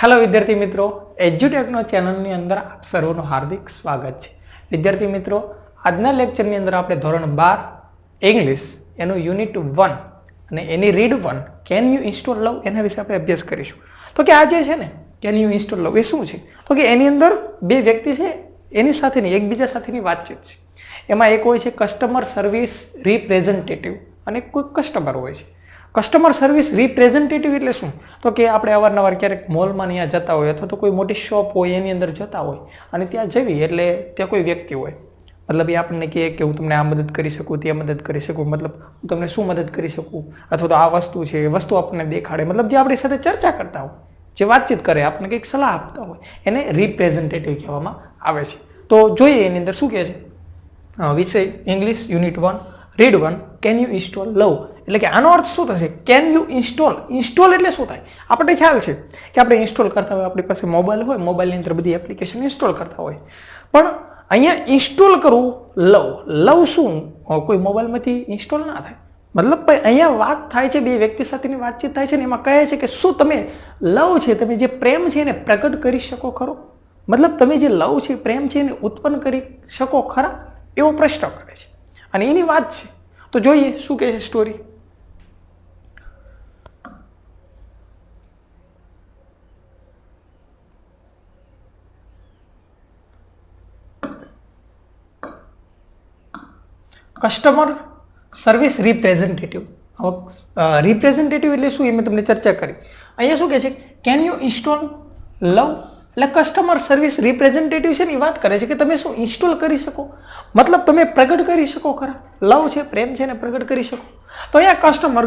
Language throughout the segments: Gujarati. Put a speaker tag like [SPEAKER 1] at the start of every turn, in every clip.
[SPEAKER 1] હેલો વિદ્યાર્થી મિત્રો, એજ્યુટેકનો ચેનલની અંદર આપ સર્વનું હાર્દિક સ્વાગત છે. વિદ્યાર્થી મિત્રો, આજના લેક્ચરની અંદર આપણે ધોરણ 12 ઇંગ્લિશ એનું યુનિટ 1 અને એની રીડ 1 કેન યુ ઇન્સ્ટોલ લવ એના વિશે આપણે અભ્યાસ કરીશું. તો કે આ જે છે ને કેન યુ ઇન્સ્ટોલ લવ એ શું છે? તો કે એની અંદર બે વ્યક્તિ છે, એની સાથેની એકબીજા સાથેની વાતચીત છે. એમાં એક હોય છે કસ્ટમર સર્વિસ રિપ્રેઝેન્ટેટિવ અને કોઈ કસ્ટમર હોય છે. કસ્ટમર સર્વિસ રિપ્રેઝેન્ટેટિવ એટલે શું? તો કે આપણે અવારનવાર ક્યારેક મોલમાં ત્યાં જતા હોય અથવા તો કોઈ મોટી શોપ હોય એની અંદર જતા હોય અને ત્યાં જવી એટલે ત્યાં કોઈ વ્યક્તિ હોય, મતલબ એ આપણને કહે કે હું તમને આ મદદ કરી શકું, ત્યાં મદદ કરી શકું, મતલબ હું તમને શું મદદ કરી શકું, અથવા તો આ વસ્તુ છે એ વસ્તુ આપણને દેખાડે, મતલબ જે આપણી સાથે ચર્ચા કરતા હોય, જે વાતચીત કરે, આપણને કંઈક સલાહ આપતા હોય, એને રિપ્રેઝેન્ટેટિવ કહેવામાં આવે છે. તો જોઈએ એની અંદર શું કહે છે. વિષય English unit 1 read 1 can you install love એટલે કે આનો અર્થ શું થશે? Can you install. ઇન્સ્ટોલ એટલે શું થાય? આપણને ખ્યાલ છે કે આપણે ઇન્સ્ટોલ કરતા હોય, આપણી પાસે મોબાઈલ હોય, મોબાઈલની અંદર બધી એપ્લિકેશન ઇન્સ્ટોલ કરતા હોય, પણ અહીંયા ઇન્સ્ટોલ કરવું લવ. લવ શું કોઈ મોબાઈલમાંથી ઇન્સ્ટોલ ના થાય. મતલબ અહીંયા વાત થાય છે, બે વ્યક્તિ સાથેની વાતચીત થાય છે ને એમાં કહે છે કે શું તમે લવ છે, તમે જે પ્રેમ છે એને પ્રગટ કરી શકો ખરો? મતલબ તમે જે લવ છે, પ્રેમ છે એને ઉત્પન્ન કરી શકો ખરા? એવો પ્રશ્ન કરે છે અને એની વાત છે. તો જોઈએ શું કહે છે story. Customer service representative. Representative એટલે શું એ મેં તમને ચર્ચા કરી. અહીંયા શું કહે છે? કેન યુ ઇન્સ્ટોલ લવ એટલે કસ્ટમર સર્વિસ રિપ્રેઝેન્ટેટિવ છે ને એ વાત કરે છે કે તમે શું ઇન્સ્ટોલ કરી શકો, મતલબ તમે પ્રગટ કરી શકો ખરા? લવ છે, પ્રેમ છે ને પ્રગટ કરી શકો. તો અહીંયા કસ્ટમર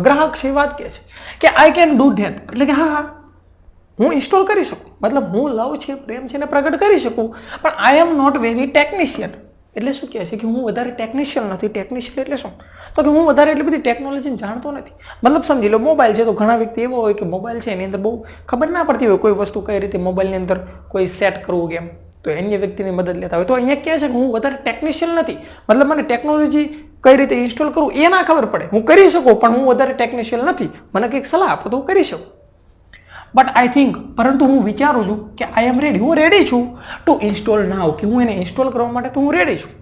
[SPEAKER 1] ગ્રાહક છે એ વાત કહે છે કે આઈ કેન ડુ ધેટ એટલે કે હા હું ઇન્સ્ટોલ કરી શકું, મતલબ હું લવ છે, પ્રેમ છે ને પ્રગટ કરી શકું, પણ આઈ એમ નોટ વેરી ટેકનિશિયન. એટલે શું કહે છે કે હું વધારે ટેકનિશિયન નથી. ટેકનિશિયન એટલે શું? તો કે હું વધારે એટલી બધી ટેકનોલોજીને જાણતો નથી. મતલબ સમજી લો મોબાઈલ છે, તો ઘણા વ્યક્તિ એવો હોય કે મોબાઈલ છે એની અંદર બહુ ખબર ના પડતી હોય કોઈ વસ્તુ કઈ રીતે મોબાઈલની અંદર કોઈ સેટ કરવું કેમ, તો અન્ય વ્યક્તિની મદદ લેતા હોય. તો અહીંયા કહે છે કે હું વધારે ટેકનિશિયન નથી, મતલબ મને ટેકનોલોજી કઈ રીતે ઇન્સ્ટોલ કરવું એ ના ખબર પડે. હું કરી શકું પણ હું વધારે ટેકનિશિયન નથી, મને કંઈક સલાહ આપો તો હું કરી શકું. બટ આઈ થિંક પરંતુ હું વિચારું છું કે આઈ એમ રેડી, હું રેડી છું ટુ ઇન્સ્ટોલ નાઉ કે હું એને ઇન્સ્ટોલ કરવા માટે તો હું રેડી છું.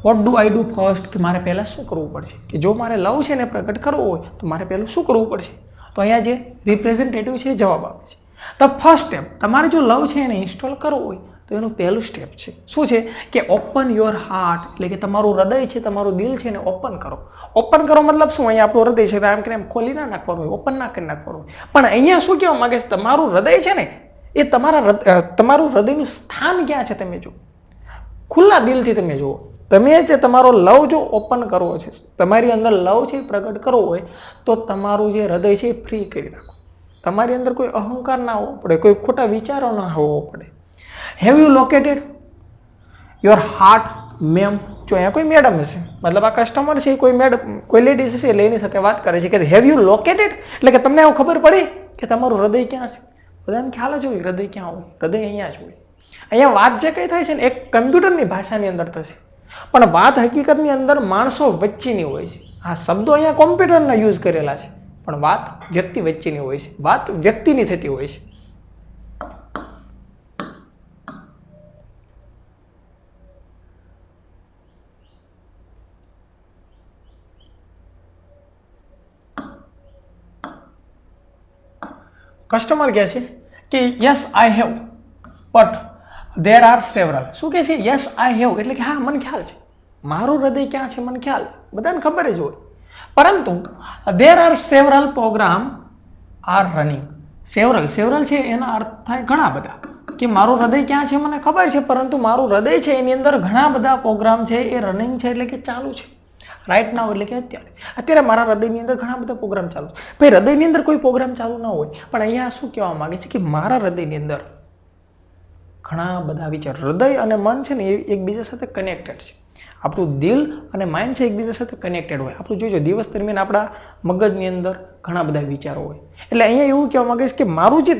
[SPEAKER 1] What do I do first કે મારે પહેલાં શું કરવું પડશે? કે જો મારે લવ છે ને પ્રગટ કરવો હોય તો મારે પહેલું શું કરવું પડશે? તો અહીંયા જે રિપ્રેઝેન્ટેટિવ છે જવાબ આપે છે તો ફર્સ્ટ સ્ટેપ, તમારે જો લવ છે એને ઇન્સ્ટોલ કરવો હોય તો એનું પહેલું સ્ટેપ છે શું છે કે ઓપન યોર હાર્ટ એટલે કે તમારું હૃદય છે, તમારું દિલ છે એને ઓપન કરો. ઓપન કરો મતલબ શું? અહીંયા આપણું હૃદય છે આમ કરીને એમ ખોલી ના નાખવાનું હોય, ઓપન ના કરી નાખવાનું હોય. પણ અહીંયા શું કહેવા માંગે છે? તમારું હૃદય છે ને એ તમારું હૃદયનું સ્થાન ક્યાં છે તમે જુઓ, ખુલ્લા દિલથી તમે જુઓ. તમે જે તમારો લવ જો ઓપન કરવો છે, તમારી અંદર લવ છે પ્રગટ કરવો હોય તો તમારું જે હૃદય છે એ ફ્રી કરી નાખો. તમારી અંદર કોઈ અહંકાર ના હોવો પડે, કોઈ ખોટા વિચારો ના હોવો પડે. Have you located your heart ma'am? જો અહીંયા કોઈ મેડમ હશે, મતલબ આ કસ્ટમર છે કોઈ લેડીઝ હશે એટલે એની સાથે વાત કરે છે કે હેવ યુ લોકેટેડ એટલે કે તમને એવું ખબર પડી કે તમારું હૃદય ક્યાં છે? બધાને ખ્યાલ જ હોય હૃદય ક્યાં હોય, હૃદય અહીંયા જ હોય. અહીંયા વાત જે કંઈ થાય છે ને એક કમ્પ્યુટરની ભાષાની અંદર થશે, પણ વાત હકીકતની અંદર માણસો વચ્ચેની હોય છે. આ શબ્દો અહીંયા કોમ્પ્યુટરના યુઝ કરેલા છે, પણ વાત વ્યક્તિ વચ્ચેની હોય છે, વાત વ્યક્તિની થતી હોય છે. કસ્ટમર કહે છે કે yes I have but there are several. શું કહે છે? યસ આઈ હેવ એટલે કે હા મને ખ્યાલ છે, મારું હૃદય ક્યાં છે મને ખ્યાલ છે, બધાને ખબર જ હોય, પરંતુ there are several program are running. Several છે એના અર્થ થાય ઘણા બધા, કે મારું હૃદય ક્યાં છે મને ખબર છે, પરંતુ મારું હૃદય છે એની અંદર ઘણા બધા પ્રોગ્રામ છે એ રનિંગ છે એટલે કે ચાલુ છે. રાઈટ નાઉ એટલે કે અત્યારે મારા હૃદયની અંદર ઘણા બધા પ્રોગ્રામ ચાલુ છે. ભાઈ હૃદયની અંદર કોઈ પ્રોગ્રામ ચાલુ ન હોય, પણ અહીંયા શું કહેવા માંગે છે કે મારા હૃદયની અંદર ઘણા બધા વિચાર. હૃદય અને મન છે ને એ એકબીજા સાથે કનેક્ટેડ છે. આપણું દિલ અને માઇન્ડ છે એકબીજા સાથે કનેક્ટેડ હોય. આપણું જોઈજો દિવસ દરમિયાન આપણા મગજની અંદર ઘણા બધા વિચારો હોય. એટલે અહીંયા એવું કહેવા માંગે છે કે મારું જે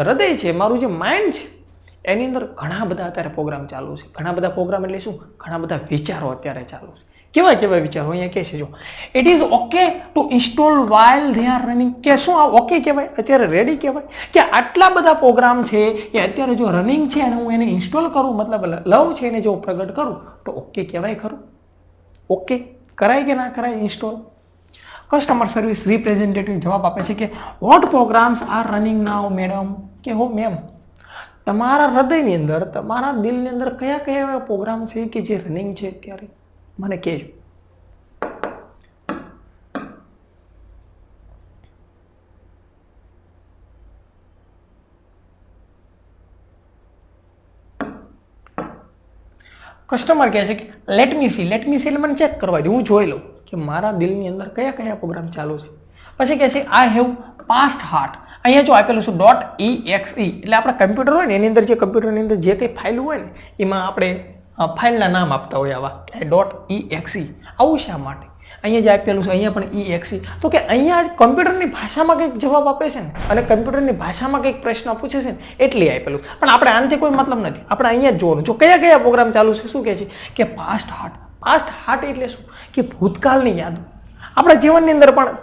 [SPEAKER 1] હૃદય છે, મારું જે માઇન્ડ છે એની અંદર ઘણા બધા અત્યારે પ્રોગ્રામ ચાલુ છે. ઘણા બધા પ્રોગ્રામ એટલે શું? ઘણા બધા વિચારો અત્યારે ચાલુ છે. કેવા કેવા વિચારો અહીંયા કહે છે જો it is okay two install while they are running કે શું આ ઓકે કહેવાય અત્યારે રેડી કહેવાય કે આટલા બધા પ્રોગ્રામ છે એ અત્યારે જો રનિંગ છે અને હું એને ઇન્સ્ટોલ કરું મતલબ લવ છે એને જો પ્રગટ કરું તો ઓકે કહેવાય ખરું ઓકે કરાય કે ના કરાય ઇન્સ્ટોલ કસ્ટમર સર્વિસ રિપ્રેઝેન્ટેટિવ જવાબ આપે છે કે what programs are running now madam કે હો મેમ તમારા હૃદયની અંદર તમારા દિલની અંદર કયા કયા એવા પ્રોગ્રામ છે કે જે રનિંગ છે અત્યારે મને કહેજો કસ્ટમર કહે છે કે લેટ મી સી એટલે મને ચેક કરવા દે હું જોઈ લઉં કે મારા દિલની અંદર કયા કયા પ્રોગ્રામ ચાલુ છે પછી કહે છે આઈ હેવ પાસ્ટ હાર્ટ અહીંયા જો આપેલું છે .exe એટલે આપણા કમ્પ્યુટર હોય ને એની અંદર જે કમ્પ્યુટરની અંદર જે કંઈ ફાઇલ હોય ને એમાં આપણે ફાઇલના નામ આપતા હોય આવા .exe આવું શા માટે અહીંયા જે આપેલું છે અહીંયા પણ exe તો કે અહીંયા કમ્પ્યુટરની ભાષામાં કંઈક જવાબ આપે છે ને અને કમ્પ્યુટરની ભાષામાં કંઈક પ્રશ્ન પૂછે છે ને એટલે આપેલું પણ આપણે આનાથી કોઈ મતલબ નથી આપણે અહીંયા જ જોવાનું જો કયા કયા પ્રોગ્રામ ચાલુ છે શું કહે છે કે પાસ્ટ હાર્ટ એટલે શું કે ભૂતકાળની યાદો આપણા જીવનની અંદર પણ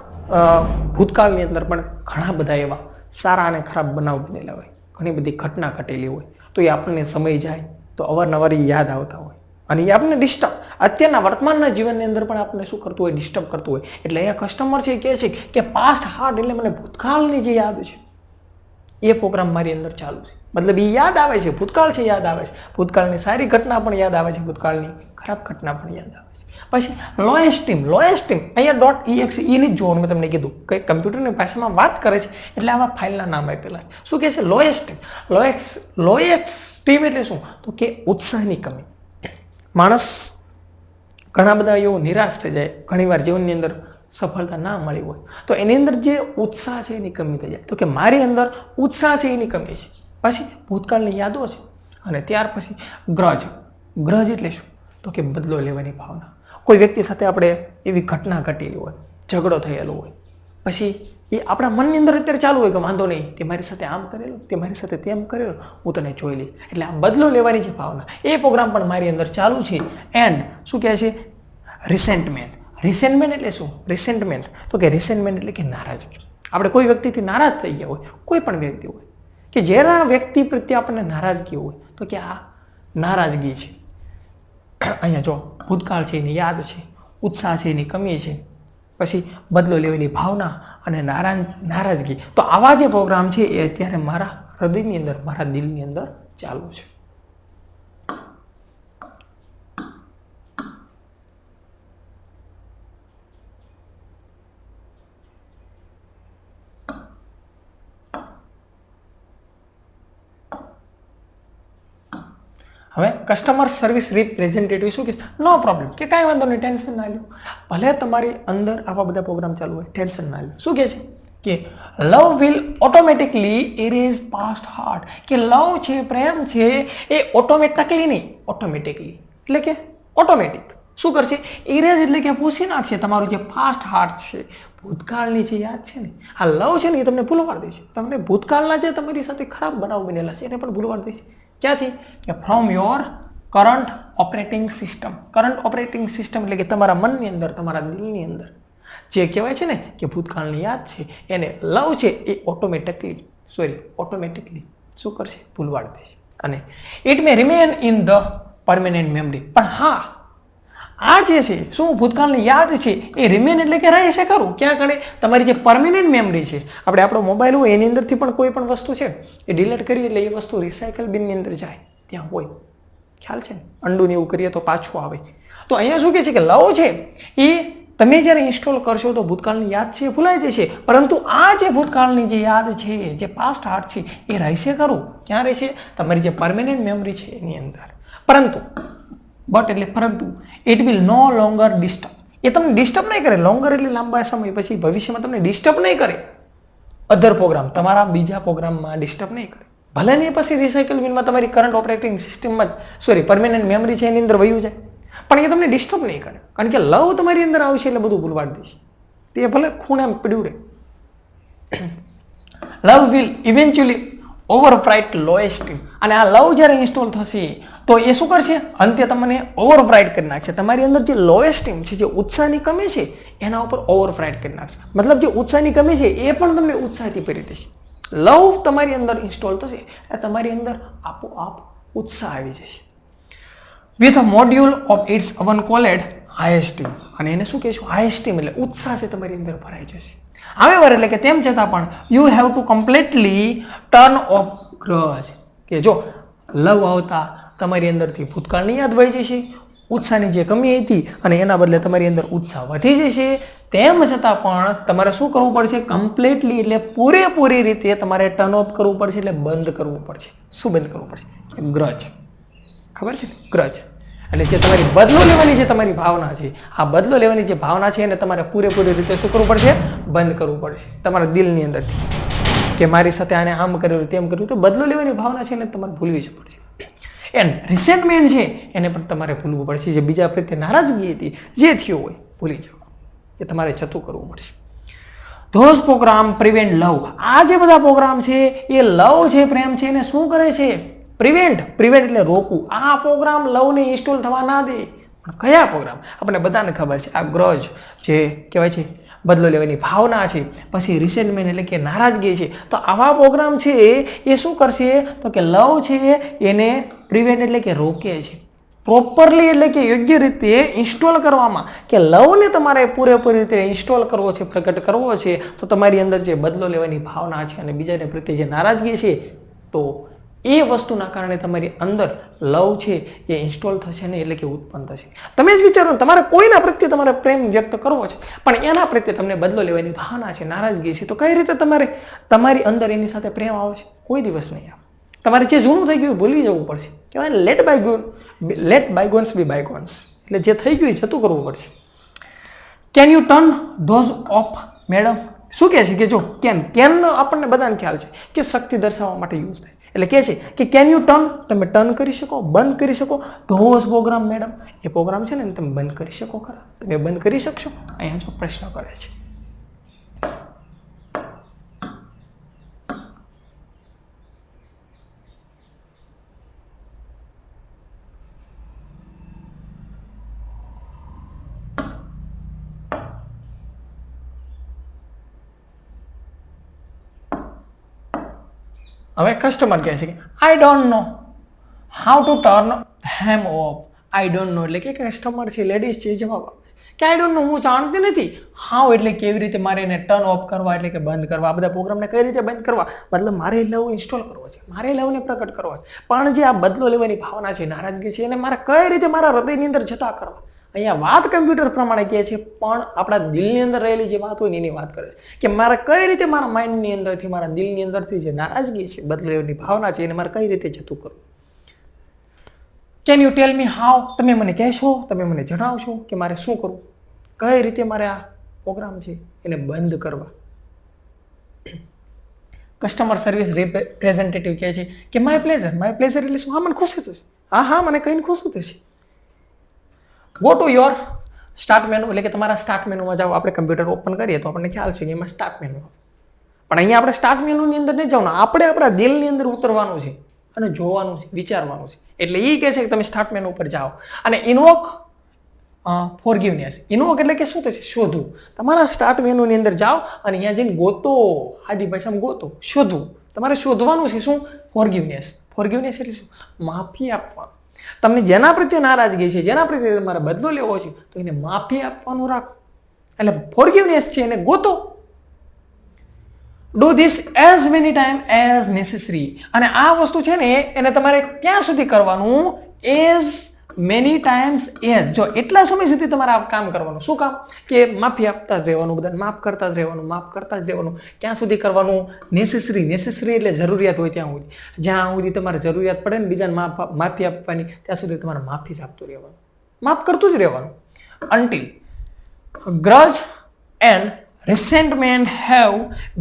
[SPEAKER 1] ભૂતકાળની અંદર પણ ઘણા બધા એવા સારા અને ખરાબ બનાવ બનેલા હોય ઘણી બધી ઘટના ઘટેલી હોય તો એ આપણને સમય જાય તો અવારનવાર યાદ આવતા હોય અને એ આપણને ડિસ્ટર્બ અત્યારના વર્તમાનના જીવનની અંદર પણ આપણને શું કરતું હોય ડિસ્ટર્બ કરતું હોય એટલે અહીંયા કસ્ટમર છે એ કહે છે કે પાસ્ટ હાર્ટ એટલે મને ભૂતકાળની જે યાદ છે એ પ્રોગ્રામ મારી અંદર ચાલુ છે મતલબ એ યાદ આવે છે ભૂતકાળ છે યાદ આવે છે ભૂતકાળની સારી ઘટના પણ યાદ આવે છે ભૂતકાળની ખરાબ ઘટના પણ યાદ આવે છે પછી લોએસ્ટ ટીમ અહીંયા .exe ની જ જોવાનું મેં તમને કીધું કે કમ્પ્યુટરની ભાષામાં વાત કરે છે એટલે આવા ફાઇલના નામ આપેલા છે શું કહે છે લોએસ્ટ ટીમ એટલે શું તો કે ઉત્સાહની કમી માણસ ઘણા બધા એવો નિરાશ થઈ જાય ઘણીવાર જીવનની અંદર સફળતા ના મળી હોય તો એની અંદર જે ઉત્સાહ છે એની કમી થઈ જાય તો કે મારી અંદર ઉત્સાહ છે એની કમી છે પછી ભૂતકાળની યાદો છે અને ત્યાર પછી ગ્રજ એટલે શું તો કે બદલો લેવાની ભાવના કોઈ વ્યક્તિ સાથે આપણે એવી ઘટના ઘટેલી હોય ઝઘડો થયેલો હોય પછી એ આપણા મનની અંદર અત્યારે ચાલુ હોય કે વાંધો નહીં તે મારી સાથે આમ કરેલું તે મારી સાથે તેમ કરેલું હું તને જોઈ લઈશ એટલે આ બદલો લેવાની જે ભાવના એ પ્રોગ્રામ પણ મારી અંદર ચાલુ છે એન્ડ શું કહે છે રિસેન્ટમેન્ટ એટલે શું રિસેન્ટમેન્ટ તો કે રિસેન્ટમેન્ટ એટલે કે નારાજગી આપણે કોઈ વ્યક્તિથી નારાજ થઈ ગયા હોય કોઈ પણ વ્યક્તિ હોય કે જેના વ્યક્તિ પ્રત્યે આપણને નારાજગી હોય તો કે આ નારાજગી છે અહીંયા જો ભૂતકાળ છે એની યાદ છે ઉત્સાહ છે એની કમી છે પછી બદલો લેવાની ભાવના અને નારાજગી તો આવા જે પ્રોગ્રામ છે એ અત્યારે મારા હૃદયની અંદર મારા દિલની અંદર ચાલુ છે હવે કસ્ટમર સર્વિસ રિપ્રેઝેન્ટેટિવ શું કહે નો પ્રોબ્લેમ કે કાંઈ વાંધો નહીં ટેન્શન ના લો ભલે તમારી અંદર આવા બધા પ્રોગ્રામ ચાલુ હોય ટેન્શન ના લો શું કહે છે કે love will automatically erase past hurt કે લવ છે પ્રેમ છે એ ઓટોમેટિકલી એટલે કે ઓટોમેટિક શું કરશે ઇરેઝ એટલે કે પૂછી નાખશે તમારું જે પાસ્ટ હાર્ટ છે ભૂતકાળની જે યાદ છે ને આ લવ છે ને એ તમને ભૂલવાડી દેશે તમને ભૂતકાળના જે તમારી સાથે ખરાબ બનાવ બનેલા છે એને પણ ભૂલવાડી દેશે ક્યાંથી કે from your current operating system એટલે કે તમારા મનની અંદર તમારા દિલની અંદર જે કહેવાય છે ને કે ભૂતકાળની યાદ છે એને લવ છે એ ઓટોમેટિકલી શું કરશે ભૂલવાડી દેશે અને it may remain in the permanent memory પણ હા આ જે છે શું ભૂતકાળની યાદ છે એ રિમેન એટલે કે રહેશે ખરું ક્યાં કણે તમારી જે પરમેનન્ટ મેમરી છે આપણે આપણો મોબાઈલ હોય એની અંદરથી પણ કોઈ પણ વસ્તુ છે એ ડિલીટ કરીએ એટલે એ વસ્તુ રિસાયકલ બિનની અંદર જાય ત્યાં હોય ખ્યાલ છે ને અંડુને એવું કરીએ તો પાછું આવે તો અહીંયા શું કહે છે કે લવ છે એ તમે જ્યારે ઇન્સ્ટોલ કરશો તો ભૂતકાળની યાદ છે એ ભૂલાઈ જશે પરંતુ આ જે ભૂતકાળની જે યાદ છે જે પાસ્ટ હાર્ટ છે એ રહેશે ખરું ક્યાં રહેશે તમારી જે પરમેનન્ટ મેમરી છે એની અંદર પરંતુ it will no longer disturb એ તમને ડિસ્ટર્બ નહીં કરે લોંગર એટલે લાંબા સમય પછી ભવિષ્યમાં તમને ડિસ્ટર્બ નહીં કરે અધર પ્રોગ્રામ તમારા બીજા પ્રોગ્રામમાં ડિસ્ટર્બ નહીં કરે ભલે નહીં પછી રિસાયકલ બિનમાં તમારી કરંટ ઓપરેટિંગ સિસ્ટમમાં પરમેનન્ટ મેમરી છે એની અંદર વયું જાય પણ એ તમને ડિસ્ટર્બ નહીં કરે કારણ કે લવ તમારી અંદર આવશે એટલે બધું ભૂલવાડી દેશે તે ભલે ખૂણે પડ્યું રહે લવ વિલ ઇવેન્ચ્યુઅલી ઓવરરાઇટ લોએસ્ટ અને આ લવ જ્યારે ઇન્સ્ટોલ થશે તો એ શું કરશે? અંતે તમને ઓવરરાઇડ કરી નાખશે. તમારી અંદર જે લોએસ્ટ ટીમ છે, જે ઉત્સાહની કમી છે, એના ઉપર ઓવરરાઇડ કરી નાખશે. મતલબ જે ઉત્સાહની કમી છે એ પણ તમને ઉત્સાહથી ભરી દેશે. લવ તમારી અંદર ઇન્સ્ટોલ થશે, એ તમારી અંદર આપોઆપ ઉત્સાહ આવી જશે. With a module of its oven called highest team. અને એને શું કહેશું? હાઈએસ્ટ ટીમ એટલે ઉત્સાહ છે તમારી અંદર ભરાઈ જશે. હાવેવર એટલે કે તેમ છતાં પણ you have to completely turn off ગ્રજ. કે જો લવ આવતા તમારી અંદરથી ભૂતકાળની યાદ વહી જશે, ઉત્સાહની જે કમી હતી અને એના બદલે તમારી અંદર ઉત્સાહ વધી જશે. તેમ છતાં પણ તમારે શું કરવું પડશે? કમ્પ્લીટલી એટલે પૂરેપૂરી રીતે તમારે ટર્ન ઓફ કરવું પડશે, એટલે બંધ કરવું પડશે. શું બંધ કરવું પડશે? ગ્રજ. ખબર છે ને? ગ્રજ એટલે જે તમારી બદલો લેવાની જે તમારી ભાવના છે, આ બદલો લેવાની જે ભાવના છે એને તમારે પૂરેપૂરી રીતે શું કરવું પડશે? બંધ કરવું પડશે તમારા દિલની અંદરથી. કે મારી સાથે આને આમ કર્યું તેમ કર્યું, તો બદલો લેવાની ભાવના છે એને તમારે ભૂલવી જ પડશે. એન્ડ રિસેન્ટમેન્ટ છે એને પણ તમારે ભૂલવું પડશે. જે બીજા પ્રત્યે નારાજગી હતી, જે થયું હોય ભૂલી જાઓ, એ તમારે જતું કરવું પડશે. ધોઝ પ્રોગ્રામ પ્રિવેન્ટ લવ. આ જે બધા પ્રોગ્રામ છે એ લવ છે, પ્રેમ છે, એને શું કરે છે? પ્રિવેન્ટ એટલે રોકવું. આ પ્રોગ્રામ લવને ઇન્સ્ટોલ થવા ના દે. પણ કયા પ્રોગ્રામ? આપણને બધાને ખબર છે. આ ગ્રજ જે કહેવાય છે, બદલો લેવાની ભાવના છે, પછી રિસેન્ટમેન્ટ એટલે કે નારાજગી છે. તો આવા પ્રોગ્રામ છે એ શું કરશે? તો કે લવ છે એને પ્રિવેન્ટ એટલે કે રોકે છે. પ્રોપરલી એટલે કે યોગ્ય રીતે ઇન્સ્ટોલ કરવામાં, કે લવને તમારે પૂરેપૂરી રીતે ઇન્સ્ટોલ કરવો છે, પ્રગટ કરવો છે, તો તમારી અંદર જે બદલો લેવાની ભાવના છે અને બીજાને પ્રત્યે જે નારાજગી છે, તો એ વસ્તુના કારણે તમારી અંદર લવ છે એ ઇન્સ્ટોલ થશે ને, એટલે કે ઉત્પન્ન થશે. તમે જ વિચારો, તમારે કોઈના પ્રત્યે તમારે પ્રેમ વ્યક્ત કરવો છે, પણ એના પ્રત્યે તમને બદલો લેવાની ભાવના છે, નારાજગી છે, તો કઈ રીતે તમારી અંદર એની સાથે પ્રેમ આવશે? કોઈ દિવસ નહીં આવે. તમારે જે જૂનું થઈ ગયું ભૂલી જવું પડશે. કહેવાય લેટ બાયગોન્સ બી બાયગોન્સ. એટલે જે થઈ ગયું એ જતું કરવું પડશે. Can you turn those of madam? શું કહે છે કે જો કેન આપણને બધાને ખ્યાલ છે કે શક્તિ દર્શાવવા માટે યુઝ થાય. એટલે કહે છે કે કેન યુ ટર્ન? તમે ટર્ન કરી શકો, બંધ કરી શકો ધોઝ પ્રોગ્રામ મેડમ. એ પ્રોગ્રામ છે ને તમે બંધ કરી શકો ખરા? તમે બંધ કરી શકશો? અહીંયા જો પ્રશ્ન કરે છે. હવે કસ્ટમર કહે છે કે I don't know how to turn heme of. I don't know એટલે કે કસ્ટમર છે, લેડીઝ છે, જવાબ આપે કે આઈ ડોન્ટ નો, હું જાણતી નથી. હાઉ એટલે કેવી રીતે મારે એને ટર્ન ઓફ કરવા, એટલે કે બંધ કરવા. આ બધા પ્રોગ્રામને કઈ રીતે બંધ કરવા? મતલબ મારે લવ ઇન્સ્ટોલ કરવો છે, મારે લવને પ્રગટ કરવો છે, પણ જે આ બદલો લેવાની ભાવના છે, નારાજગી છે, એને મારે કઈ રીતે મારા હૃદયની અંદર જતા કરવા? અહીંયા વાત કમ્પ્યુટર પ્રમાણે કહે છે, પણ આપણા દિલની અંદર રહેલી જે વાત હોય ને એની વાત કરે છે કે મારે કઈ રીતે મારા માઇન્ડની અંદરથી, મારા દિલની અંદરથી જે નારાજગી છે, બદલેવાની ભાવના છે, એને મારે કઈ રીતે જતું કરવું? Can you tell me how? તમે મને કહેશો, તમે મને જણાવશો કે મારે શું કરવું, કઈ રીતે મારે આ પ્રોગ્રામ છે એને બંધ કરવા? કસ્ટમર સર્વિસ રિપ્રેઝેન્ટેટિવ કહે છે કે માય પ્લેઝર એટલે શું? હા, મને ખુશી થશે. હા, મને કહીને ખુશી થશે. Go to your start menu એટલે કે તમારા સ્ટાર્ટ મેનુમાં જાઓ. આપણે કમ્પ્યુટર ઓપન કરીએ તો આપણને ખ્યાલ છે કે એમાં સ્ટાર્ટ મેનુ. પણ અહીંયા આપણે સ્ટાર્ટ મેનુની અંદર નહીં જવાનું, આપણે આપણા દિલની અંદર ઉતરવાનું છે અને જોવાનું છે, વિચારવાનું છે. એટલે એ કહે છે કે તમે સ્ટાર્ટ મેનુ ઉપર જાઓ અને ઇન્વોક ફોરગિવનેસ. ઇન્વોક એટલે કે શું થશે? શોધવું. તમારા સ્ટાર્ટ મેનુની અંદર જાઓ અને અહીંયા જઈને ગોતો, આદિ ભાષામાં ગોતો, શોધવું. તમારે શોધવાનું છે શું? ફોરગિવનેસ. ફોરગિવનેસ એટલે શું? માફી આપવાનું. તમને જેના પ્રત્યે નારાજગી છે, જેના પ્રત્યે તમારે બદલો લેવો છે, તો એને માફી આપવાનું રાખો. એટલે ફોરગિવનેસ છે એને ગોતો. Do this as many time as necessary. અને આ વસ્તુ છે ને એને તમારે ક્યાં સુધી કરવાનું? As many times as. જો એટલા સમય સુધી તમારે આ કામ કરવાનું. શું કામ? કે માફી આપતા જ રહેવાનું, બધાને માફ કરતા જ રહેવાનું. ક્યાં સુધી કરવાનું? નેસેસરી. નેસેસરી એટલે જરૂરિયાત હોય ત્યાં સુધી. જ્યાં સુધી તમારે જરૂરિયાત પડે ને બીજાને માફી આપવાની, ત્યાં સુધી તમારે માફી જ આપતું રહેવાનું, માફ કરતું જ રહેવાનું. Until grudge and resentment have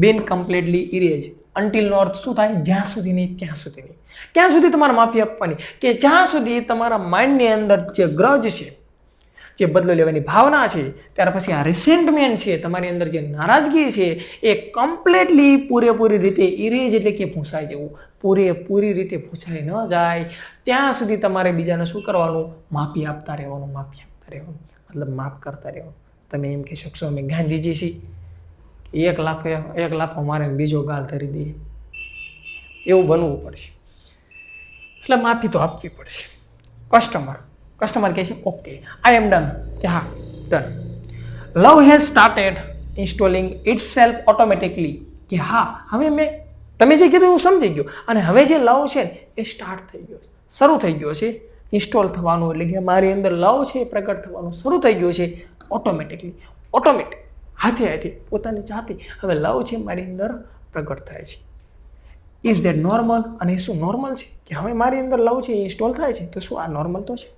[SPEAKER 1] been completely erase. અન્ટિલનો અર્થ શું થાય? જ્યાં સુધી નહીં ત્યાં સુધી નહીં. ક્યાં સુધી તમારે માફી આપવાની? કે જ્યાં સુધી તમારા માઇન્ડની અંદર જે ગ્રજ છે, જે બદલો લેવાની ભાવના છે, ત્યાર પછી આ રિસેન્ટમેન્ટ છે, તમારી અંદર જે નારાજગી છે એ કમ્પ્લીટલી પૂરેપૂરી રીતે ઇરેજ એટલે કે ભૂંસાઈ જવું, પૂરેપૂરી રીતે ભૂંસાઈ ન જાય ત્યાં સુધી તમારે બીજાને શું કરવાનું? માફી આપતા રહેવાનું, માફી આપતા રહેવાનું, મતલબ માફ કરતા રહેવાનું. તમે એમ કહી શકશો અમે ગાંધીજી છીએ, એક લાફો મારે બીજો ગાલ ધરી દઈએ, એવું બનવું પડશે. એટલે માફી તો આપવી પડશે. કસ્ટમર કહે છે ઓકે આઈ એમ ડન, કે હા done. Love has started installing itself automatically, કે હા હવે તમે જે કીધું હું સમજી ગયો, અને હવે જે લવ છે એ સ્ટાર્ટ થઈ ગયો, શરૂ થઈ ગયો છે ઇન્સ્ટોલ થવાનું, એટલે કે મારી અંદર લવ છે એ પ્રગટ થવાનું શરૂ થઈ ગયું છે ઓટોમેટિક હાથે પોતાની જાતે હવે લવ છે મારી અંદર પ્રગટ થાય છે. Is that normal? અને શું નોર્મલ છે કે હવે મારી અંદર લવ છે એ ઇન્સ્ટોલ થાય છે? તો શું આ નોર્મલ તો છે?